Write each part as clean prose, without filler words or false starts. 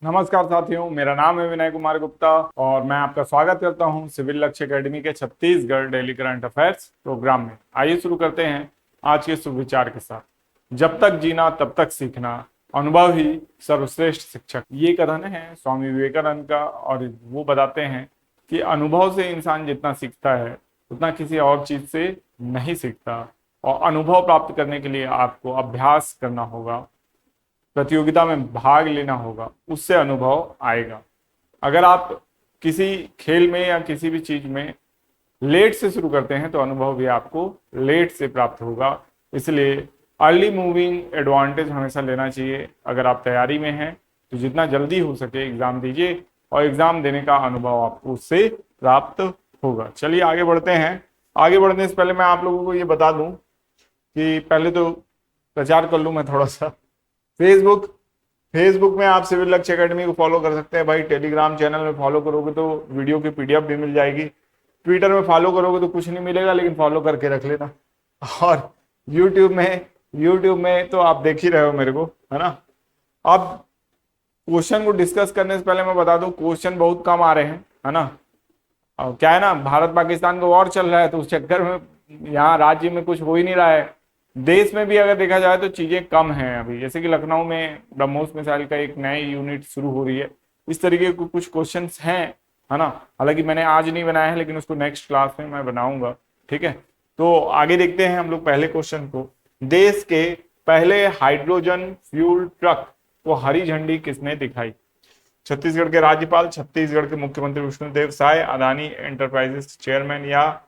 नमस्कार साथियों, मेरा नाम है विनय कुमार गुप्ता और मैं आपका स्वागत करता हूं सिविल लक्ष्य एकेडमी के Chhattisgarh daily current affairs programme में। आइए शुरू करते हैं आज के सुविचार के साथ। जब तक जीना तब तक सीखना, अनुभव ही सर्वश्रेष्ठ शिक्षक। ये कथन है स्वामी विवेकानंद का और वो बताते हैं कि अनुभव से इंसान जितना सीखता है उतना किसी और चीज से नहीं सीखता, और अनुभव प्राप्त करने के लिए आपको अभ्यास करना होगा, प्रतियोगिता में भाग लेना होगा, उससे अनुभव आएगा। अगर आप किसी खेल में या किसी भी चीज में लेट से शुरू करते हैं तो अनुभव भी आपको लेट से प्राप्त होगा। इसलिए अर्ली मूविंग एडवांटेज हमेशा लेना चाहिए। अगर आप तैयारी में हैं तो जितना जल्दी हो सके एग्जाम दीजिए और एग्जाम देने का अनुभव आपको उससे प्राप्त होगा। चलिए आगे बढ़ते हैं। आगे बढ़ने से पहले मैं आप लोगों को ये बता दूं कि पहले तो प्रचार कर लूं मैं थोड़ा सा। फेसबुक में आप सिविल लक्ष्य एकेडमी को फॉलो कर सकते हैं भाई। टेलीग्राम चैनल में फॉलो करोगे तो वीडियो की पीडीएफ भी मिल जाएगी। ट्विटर में फॉलो करोगे तो कुछ नहीं मिलेगा, लेकिन फॉलो करके रख लेना। और यूट्यूब में तो आप देख ही रहे हो मेरे को, है ना। अब क्वेश्चन को डिस्कस करने से पहले मैं बता दूं, क्वेश्चन बहुत कम आ रहे हैं, है ना। और क्या है ना, भारत पाकिस्तान का वॉर चल रहा है तो उस चक्कर में यहाँ राज्य में कुछ हो ही नहीं रहा है। देश में भी अगर देखा जाए तो चीजें कम हैं अभी। जैसे कि लखनऊ में ब्रह्मोस मिसाइल का एक नई यूनिट शुरू हो रही है। इस तरीके के कुछ क्वेश्चंस हैं, है ना। हालांकि मैंने आज नहीं बनाया है, लेकिन उसको नेक्स्ट क्लास में मैं बनाऊंगा, ठीक है। तो आगे देखते हैं हम लोग पहले क्वेश्चन को। देश के पहले हाइड्रोजन फ्यूल ट्रक को हरी झंडी किसने दिखाई? छत्तीसगढ़ के राज्यपाल, छत्तीसगढ़ के मुख्यमंत्री विष्णुदेव साय, अदानी एंटरप्राइजेस चेयरमैन या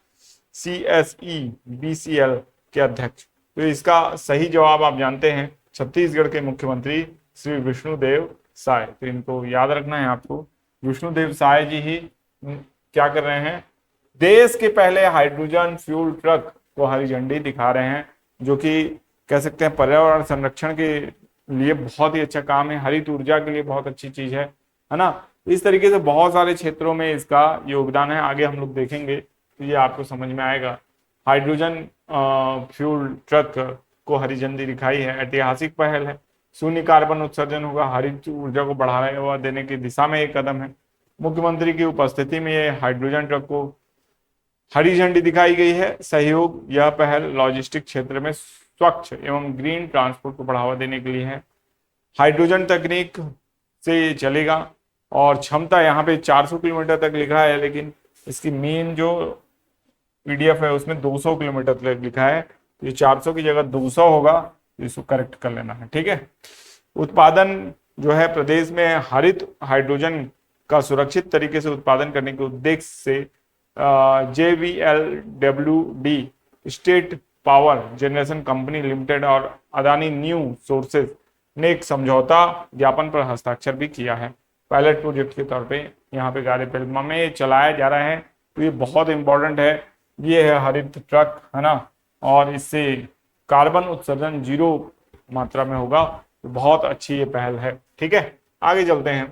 CSE BCL के अध्यक्ष? तो इसका सही जवाब आप जानते हैं, छत्तीसगढ़ के मुख्यमंत्री श्री विष्णुदेव साय। तो इनको याद रखना है आपको। विष्णुदेव साय जी ही क्या कर रहे हैं, देश के पहले हाइड्रोजन फ्यूल ट्रक को हरी झंडी दिखा रहे हैं, जो कि कह सकते हैं पर्यावरण संरक्षण के लिए बहुत ही अच्छा काम है, हरित ऊर्जा के लिए बहुत अच्छी चीज है ना। इस तरीके से बहुत सारे क्षेत्रों में इसका योगदान है। आगे हम लोग देखेंगे तो ये आपको समझ में आएगा। हाइड्रोजन फ्यूल ट्रक को हरी झंडी दिखाई है, ऐतिहासिक पहल है। शून्य कार्बन उत्सर्जन होगा, हरित ऊर्जा को बढ़ावा देने की दिशा में एक कदम है। मुख्यमंत्री की उपस्थिति में ये हाइड्रोजन ट्रक को हरी झंडी दिखाई गई है। सहयोग, यह पहल लॉजिस्टिक क्षेत्र में स्वच्छ एवं ग्रीन ट्रांसपोर्ट को बढ़ावा देने के लिए है। हाइड्रोजन तकनीक से चलेगा और क्षमता यहाँ पे 400 किलोमीटर तक लिखा है, लेकिन इसकी मेन जो पीडीएफ है उसमें 200 किलोमीटर तक लिखा है। तो ये 400 की जगह 200 होगा, तो इसको करेक्ट कर लेना है, ठीक है। उत्पादन जो है प्रदेश में हरित हाइड्रोजन का सुरक्षित तरीके से उत्पादन करने के उद्देश्य से JVLWD state power generation company limited और अदानी न्यू सोर्सेज ने एक समझौता ज्ञापन पर हस्ताक्षर भी किया है। पायलट प्रोजेक्ट के तौर पे यहाँ पे गारेपल्मा में चलाया जा रहा है। तो ये बहुत इंपॉर्टेंट है। ये है हरित ट्रक, है ना, और इससे कार्बन उत्सर्जन 0 मात्रा में होगा। तो बहुत अच्छी ये पहल है, ठीक है। आगे चलते हैं।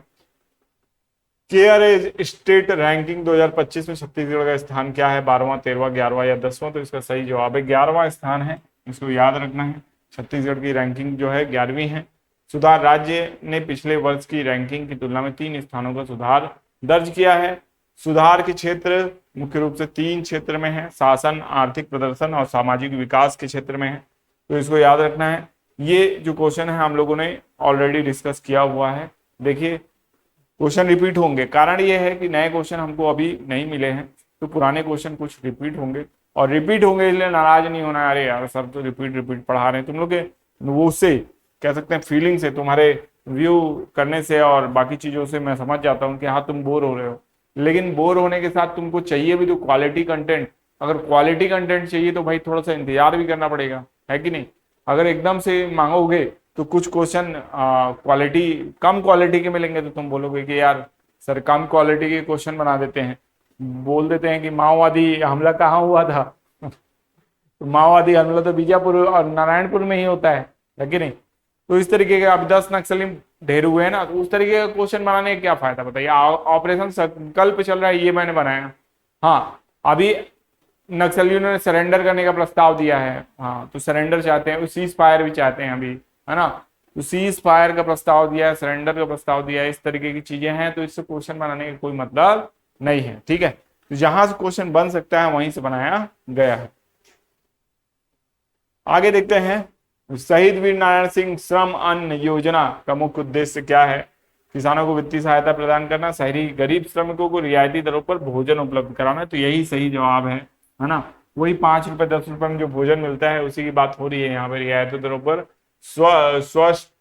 केयर स्टेट रैंकिंग 2025 में छत्तीसगढ़ का स्थान क्या है? 12वां, 13वां, 11वां या 10वां? तो इसका सही जवाब है 11वां स्थान है, इसको याद रखना है। छत्तीसगढ़ की रैंकिंग जो है 11वीं है। सुधार, राज्य ने पिछले वर्ष की रैंकिंग की तुलना में 3 स्थानों का सुधार दर्ज किया है। सुधार के क्षेत्र मुख्य रूप से 3 क्षेत्र में है, शासन, आर्थिक प्रदर्शन और सामाजिक विकास के क्षेत्र में है। तो इसको याद रखना है। ये जो क्वेश्चन है हम लोगों ने ऑलरेडी डिस्कस किया हुआ है। देखिए क्वेश्चन रिपीट होंगे, कारण ये है कि नए क्वेश्चन हमको अभी नहीं मिले हैं, तो पुराने क्वेश्चन कुछ रिपीट होंगे। और रिपीट होंगे इसलिए नाराज नहीं होना, अरे यार सर तो रिपीट पढ़ा रहे हैं। तुम लोग के वो से कह सकते हैं फीलिंग से, तुम्हारे व्यू करने से और बाकी चीजों से मैं समझ जाता हूँ कि हाँ तुम बोर हो रहे हो, लेकिन बोर होने के साथ तुमको चाहिए भी तो क्वालिटी कंटेंट। अगर क्वालिटी कंटेंट चाहिए तो भाई थोड़ा सा इंतजार भी करना पड़ेगा, है कि नहीं। अगर एकदम से मांगोगे तो कुछ क्वेश्चन क्वालिटी कम क्वालिटी के मिलेंगे तो तुम बोलोगे कि यार सर कम क्वालिटी के क्वेश्चन बना देते हैं। बोल देते हैं कि माओवादी हमला कहाँ हुआ था तो माओवादी हमला तो बीजापुर और नारायणपुर में ही होता है कि नहीं। तो इस तरीके के अब 10 नक्सली ढेर हुए हैं ना, तो उस तरीके का क्वेश्चन बनाने का क्या फायदा बताइए। ऑपरेशन संकल्प चल रहा है, ये मैंने बनाया। हाँ, अभी नक्सलियों ने सरेंडर करने का प्रस्ताव दिया है। हाँ, तो सरेंडर चाहते हैं, सीज फायर भी चाहते हैं अभी, है ना। तो सीज फायर का प्रस्ताव दिया है, सरेंडर का प्रस्ताव दिया है, इस तरीके की चीजें हैं, तो इससे क्वेश्चन बनाने का कोई मतलब नहीं है। ठीक है, तो जहां से क्वेश्चन बन सकता है वहीं से बनाया गया है। आगे देखते हैं, शहीद वीर नारायण सिंह श्रम अन्न योजना का मुख्य उद्देश्य क्या है? किसानों को वित्तीय सहायता प्रदान करना, शहरी गरीब श्रमिकों को रियायती दरों पर भोजन उपलब्ध कराना। तो यही सही जवाब है ना? वही 5 रुपए 10 रुपए में जो भोजन मिलता है उसी की बात हो रही है यहाँ पर, रियायती दरों पर स्वस्थ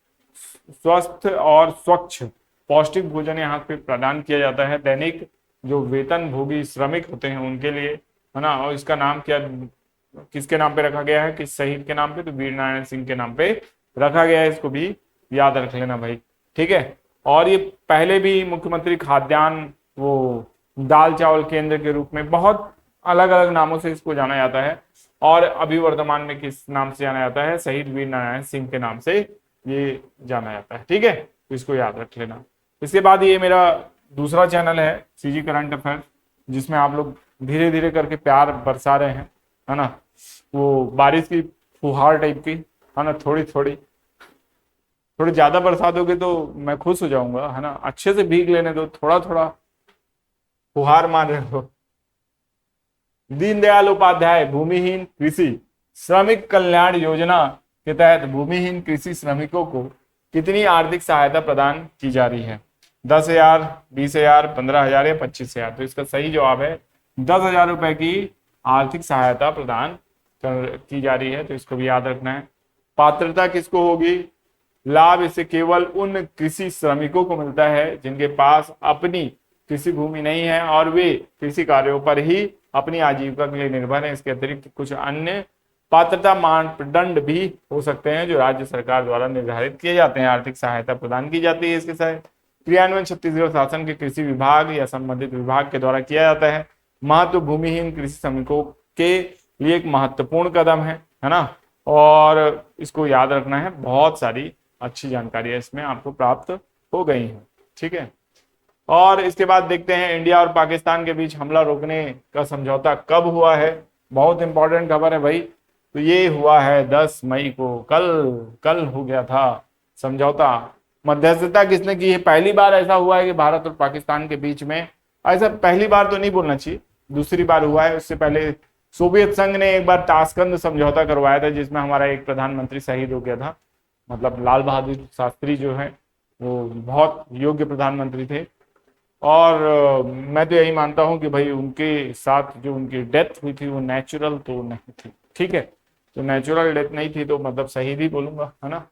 और स्वच्छ पौष्टिक भोजन यहाँ पे प्रदान किया जाता है दैनिक जो वेतन भोगी श्रमिक होते हैं उनके लिए, है ना। और इसका नाम क्या, किसके नाम पे रखा गया है? किस शहीद के नाम पे? तो वीर नारायण सिंह के नाम पे रखा गया है। इसको भी याद रख लेना भाई, ठीक है। और ये पहले भी मुख्यमंत्री खाद्यान्न वो दाल चावल केंद्र के रूप में बहुत अलग अलग नामों से इसको जाना जाता है, और अभी वर्तमान में किस नाम से जाना जाता है? शहीद वीर नारायण सिंह के नाम से ये जाना जाता है, ठीक है। तो इसको याद रख लेना। इसके बाद ये मेरा दूसरा चैनल है सीजी करंट अफेयर, जिसमें आप लोग धीरे धीरे करके प्यार बरसा रहे हैं, है ना। वो बारिश की फुहार टाइप की, है ना, थोड़ी थोड़ी ज्यादा बरसा दोगे तो मैं खुश हो जाऊंगा, है ना। अच्छे से भीग लेने दो, थोड़ा थोड़ा फुहार मार रहे हो। दीनदयाल उपाध्याय भूमिहीन कृषि श्रमिक कल्याण योजना के तहत भूमिहीन कृषि श्रमिकों को कितनी आर्थिक सहायता प्रदान की जा रही है? 10,000, 20,000, 15,000 या 25,000? तो इसका सही जवाब है 10,000 रुपए की आर्थिक सहायता प्रदान की जा रही है। तो इसको भी याद रखना है। पात्रता किसको होगी? लाभ इससे केवल उन कृषि श्रमिकों को मिलता है जिनके पास अपनी कृषि भूमि नहीं है और वे कृषि कार्यों पर ही अपनी आजीविका के लिए निर्भर है। इसके अतिरिक्त कुछ अन्य पात्रता मानदंड भी हो सकते हैं जो राज्य सरकार द्वारा निर्धारित किए जाते हैं। आर्थिक सहायता प्रदान की जाती है। इसके साथ क्रियान्वयन छत्तीसगढ़ शासन के कृषि विभाग या संबंधित विभाग के द्वारा किया जाता है। महत्व भूमिहीन कृषि श्रमिकों के लिए एक महत्वपूर्ण कदम है ना। और इसको याद रखना है, बहुत सारी अच्छी जानकारी इसमें आपको प्राप्त हो गई है, ठीक है। और इसके बाद देखते हैं इंडिया और पाकिस्तान के बीच हमला रोकने का समझौता कब हुआ है? बहुत इंपॉर्टेंट खबर है भाई। तो ये हुआ है 10 मई को, कल हो गया था समझौता। मध्यस्थता किसने की है? पहली बार ऐसा हुआ है कि भारत और पाकिस्तान के बीच में, ऐसा पहली बार तो नहीं बोलना चाहिए, दूसरी बार हुआ है। उससे पहले सोवियत संघ ने एक बार ताशकंद समझौता करवाया था जिसमें हमारा एक प्रधानमंत्री शहीद हो गया था। मतलब लाल बहादुर शास्त्री जो है वो बहुत योग्य प्रधानमंत्री थे। और मैं तो यही मानता हूं कि भाई उनके साथ जो उनकी डेथ हुई थी वो नेचुरल तो नहीं थी, ठीक है। तो नेचुरल डेथ नहीं थी तो मतलब शहीद ही बोलूंगा, है ना,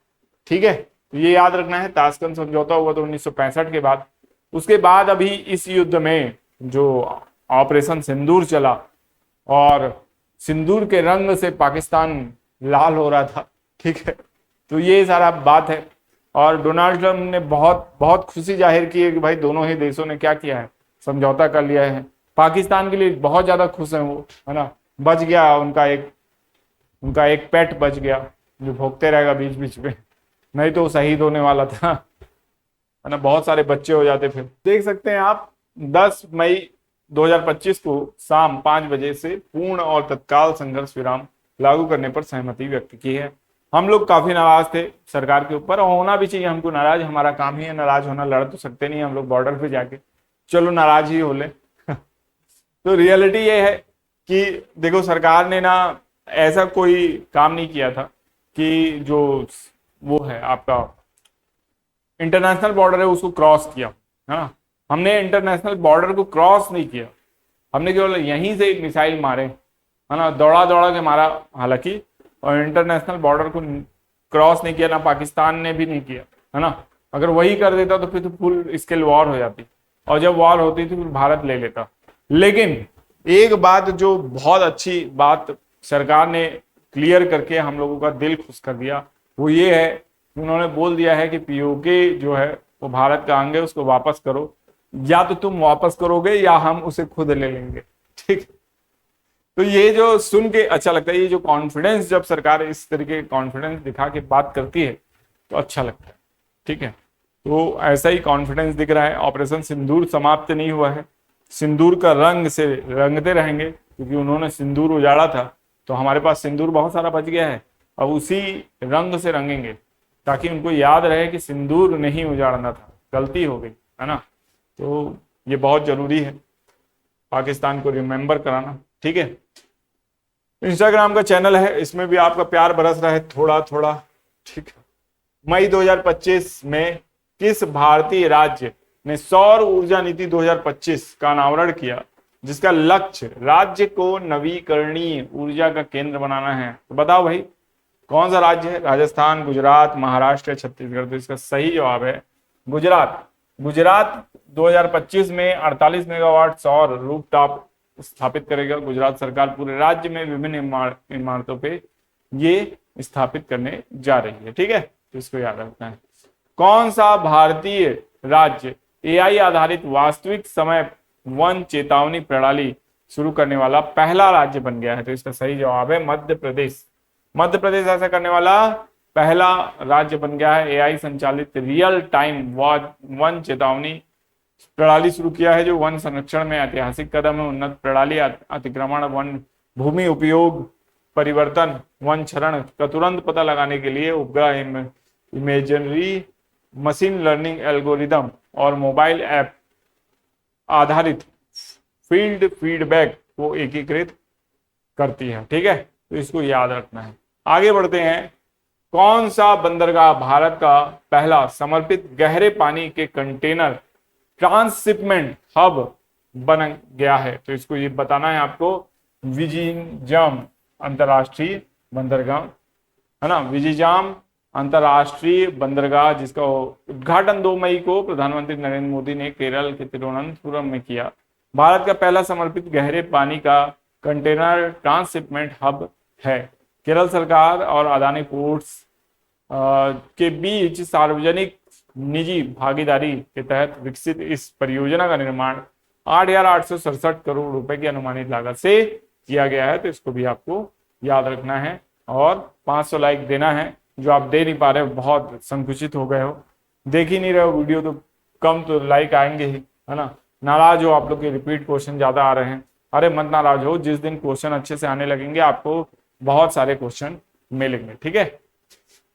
ठीक है। तो ये याद रखना है। ताशकंद समझौता हुआ तो 1965 के बाद। उसके बाद अभी इस युद्ध में जो ऑपरेशन सिंदूर चला और सिंदूर के रंग से पाकिस्तान लाल हो रहा था, ठीक है। तो ये सारा बात है। और डोनाल्ड ट्रंप ने बहुत खुशी जाहिर की है कि भाई दोनों ही देशों ने क्या किया है, समझौता कर लिया है। पाकिस्तान के लिए बहुत ज्यादा खुश है वो, है ना। बच गया उनका एक पेट बच गया जो भोगते रहेगा बीच बीच में, नहीं तो शहीद होने वाला था, है ना। बहुत सारे बच्चे हो जाते। फिर देख सकते हैं आप 10 मई 2025 को शाम 5 बजे से पूर्ण और तत्काल संघर्ष विराम लागू करने पर सहमति व्यक्त की है। हम लोग काफी नाराज थे सरकार के ऊपर, और होना भी चाहिए हमको नाराज, हमारा काम ही है नाराज होना, लड़ तो सकते नहीं हम लोग बॉर्डर पे जाके, चलो नाराज ही हो ले। तो रियलिटी ये है कि देखो सरकार ने ना ऐसा कोई काम नहीं किया था कि जो वो है आपका इंटरनेशनल बॉर्डर है उसको क्रॉस किया, है ना। हमने इंटरनेशनल बॉर्डर को क्रॉस नहीं किया, हमने केवल यहीं से मिसाइल मारे, है ना, दौड़ा के मारा हालांकि, और इंटरनेशनल बॉर्डर को क्रॉस नहीं किया, ना पाकिस्तान ने भी नहीं किया, है ना। अगर वही कर देता तो फिर तो फुल स्केल वॉर हो जाती, और जब वॉर होती थी फिर भारत ले लेता। लेकिन एक बात जो बहुत अच्छी बात सरकार ने क्लियर करके हम लोगों का दिल खुश कर दिया वो ये है कि उन्होंने बोल दिया है कि पीओके जो है वो भारत का अंग है, उसको वापस करो, या तो तुम वापस करोगे या हम उसे खुद ले लेंगे, ठीक। तो ये जो सुन के अच्छा लगता है, ये जो कॉन्फिडेंस, जब सरकार इस तरीके कॉन्फिडेंस दिखा के बात करती है तो अच्छा लगता है, ठीक है। तो ऐसा ही कॉन्फिडेंस दिख रहा है। ऑपरेशन सिंदूर समाप्त नहीं हुआ है, सिंदूर का रंग से रंगते रहेंगे, क्योंकि उन्होंने सिंदूर उजाड़ा था तो हमारे पास सिंदूर बहुत सारा बच गया है, अब उसी रंग से रंगेंगे, ताकि उनको याद रहे कि सिंदूर नहीं उजाड़ना था, गलती हो गई, है ना। तो ये बहुत जरूरी है पाकिस्तान को रिमेंबर कराना, ठीक है। इंस्टाग्राम का चैनल है, इसमें भी आपका प्यार बरस रहा है थोड़ा थोड़ा, ठीक है। मई 2025 में किस भारतीय राज्य ने सौर ऊर्जा नीति 2025 का अनावरण किया, जिसका लक्ष्य राज्य को नवीकरणीय ऊर्जा का केंद्र बनाना है? तो बताओ भाई कौन सा राज्य है? राजस्थान, गुजरात, महाराष्ट्र, छत्तीसगढ़? तो इसका सही जवाब है गुजरात। गुजरात 2025 में 48 मेगावाट सौर रूफटॉप स्थापित करेगा। गुजरात सरकार पूरे राज्य में विभिन्न इमारतों पे ये स्थापित करने जा रही है, ठीक है। तो इसको याद रखना है। कौन सा भारतीय राज्य एआई आधारित वास्तविक समय वन चेतावनी प्रणाली शुरू करने वाला पहला राज्य बन गया है? तो इसका सही जवाब है मध्य प्रदेश। मध्य प्रदेश ऐसा करने वाला पहला राज्य बन गया है। एआई संचालित रियल टाइम वन चेतावनी प्रणाली शुरू किया है, जो वन संरक्षण में ऐतिहासिक कदम है। उन्नत प्रणाली अतिक्रमण, वन भूमि उपयोग परिवर्तन, वन क्षरण का तुरंत पता लगाने के लिए उपग्रह इमेजरी, मशीन लर्निंग एल्गोरिदम और मोबाइल ऐप आधारित फील्ड फीडबैक को एकीकृत करती है, ठीक है। तो इसको याद रखना है। आगे बढ़ते हैं। कौन सा बंदरगाह भारत का पहला समर्पित गहरे पानी के कंटेनर ट्रांसशिपमेंट हब बन गया है? तो इसको ये बताना है आपको। विजिंजाम अंतरराष्ट्रीय बंदरगाह, है ना। विजिंजाम अंतरराष्ट्रीय बंदरगाह, जिसका उद्घाटन 2 मई को प्रधानमंत्री नरेंद्र मोदी ने केरल के तिरुवनंतपुरम में किया, भारत का पहला समर्पित गहरे पानी का कंटेनर ट्रांसशिपमेंट हब है। केरल सरकार और अदानी पोर्ट्स के बीच सार्वजनिक निजी भागीदारी के तहत विकसित इस परियोजना का निर्माण 8,867 करोड़ रुपए की अनुमानित लागत से किया गया है। तो इसको भी आपको याद रखना है और 500 लाइक देना है, जो आप दे नहीं पा रहे हो, बहुत संकुचित हो गए हो, देख ही नहीं रहे हो वीडियो, तो कम तो लाइक आएंगे ही, है ना। नाराज हो आप लोग के रिपीट क्वेश्चन ज्यादा आ रहे हैं। अरे मत नाराज हो, जिस दिन क्वेश्चन अच्छे से आने लगेंगे आपको बहुत सारे क्वेश्चन मिलेंगे, ठीक है।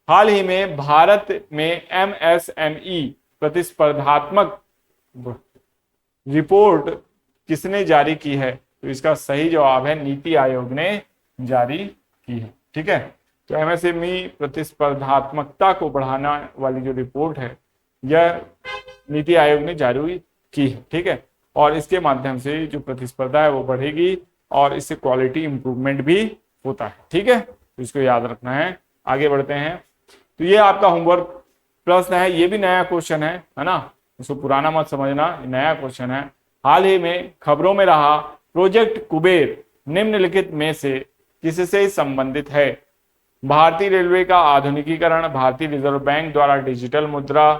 हाल ही में भारत में एमएसएमई प्रतिस्पर्धात्मक रिपोर्ट किसने जारी की है? तो इसका सही जवाब है नीति आयोग ने जारी की है, ठीक है। तो एमएसएमई प्रतिस्पर्धात्मकता को बढ़ाने वाली जो रिपोर्ट है, यह नीति आयोग ने जारी की है, ठीक है। और इसके माध्यम से जो प्रतिस्पर्धा है वो बढ़ेगी और इससे क्वालिटी इंप्रूवमेंट भी होता है, ठीक है। तो इसको याद रखना है। आगे बढ़ते हैं। तो ये आपका होमवर्क प्रश्न है, ये भी नया क्वेश्चन है ना, इसको पुराना मत समझना, नया क्वेश्चन है। हाल ही में खबरों में रहा प्रोजेक्ट कुबेर निम्नलिखित में से किससे संबंधित है? भारतीय रेलवे का आधुनिकीकरण, भारतीय रिजर्व बैंक द्वारा डिजिटल मुद्रा,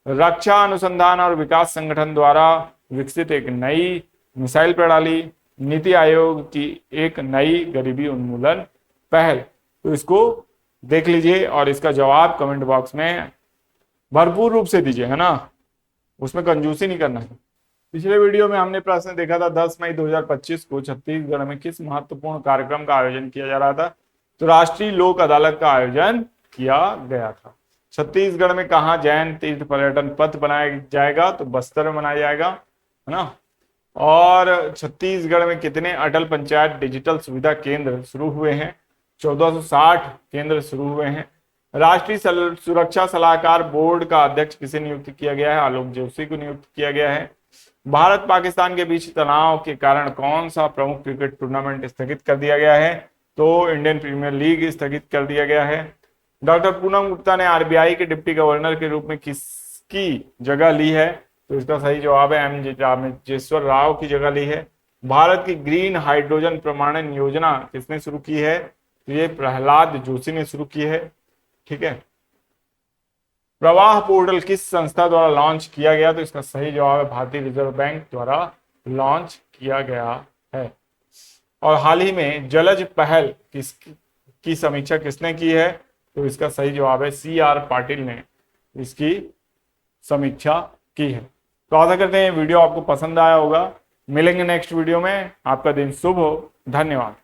रक्षा अनुसंधान और विकास संगठन द्वारा विकसित एक नई मिसाइल प्रणाली, नीति आयोग की एक नई गरीबी उन्मूलन पहल? तो इसको देख लीजिए और इसका जवाब कमेंट बॉक्स में भरपूर रूप से दीजिए, है ना, उसमें कंजूसी नहीं करना है। पिछले वीडियो में हमने प्रश्न देखा था 10 मई 2025 को छत्तीसगढ़ में किस महत्वपूर्ण कार्यक्रम का आयोजन किया जा रहा था? तो राष्ट्रीय लोक अदालत का आयोजन किया गया था। छत्तीसगढ़ में कहा जैन तीर्थ पर्यटन पथ बनाया जाएगा? तो बस्तर में बनाया जाएगा, है ना। और छत्तीसगढ़ में कितने अटल पंचायत डिजिटल सुविधा केंद्र शुरू हुए हैं? 1460 केंद्र शुरू हुए हैं। राष्ट्रीय सुरक्षा सलाहकार बोर्ड का अध्यक्ष किसे नियुक्त किया गया है? आलोक जोशी को नियुक्त किया गया है। भारत पाकिस्तान के बीच तनाव के कारण कौन सा प्रमुख क्रिकेट टूर्नामेंट स्थगित कर दिया गया है? तो इंडियन प्रीमियर लीग स्थगित कर दिया गया है। डॉक्टर पूनम गुप्ता ने आरबीआई के डिप्टी गवर्नर के रूप में किसकी जगह ली है? तो इसका सही जवाब है एम रामेश्वर राव की जगह ली है। भारत की ग्रीन हाइड्रोजन प्रमाणन योजना किसने शुरू की है? तो ये प्रहलाद जोशी ने शुरू की है, ठीक है। प्रवाह पोर्टल किस संस्था द्वारा लॉन्च किया गया? तो इसका सही जवाब है भारतीय रिजर्व बैंक द्वारा लॉन्च किया गया है। और हाल ही में जलज पहल की समीक्षा किसने की है? तो इसका सही जवाब है CR पाटिल ने इसकी समीक्षा की है। तो आशा करते हैं वीडियो आपको पसंद आया होगा। मिलेंगे नेक्स्ट वीडियो में। आपका दिन शुभ हो। धन्यवाद।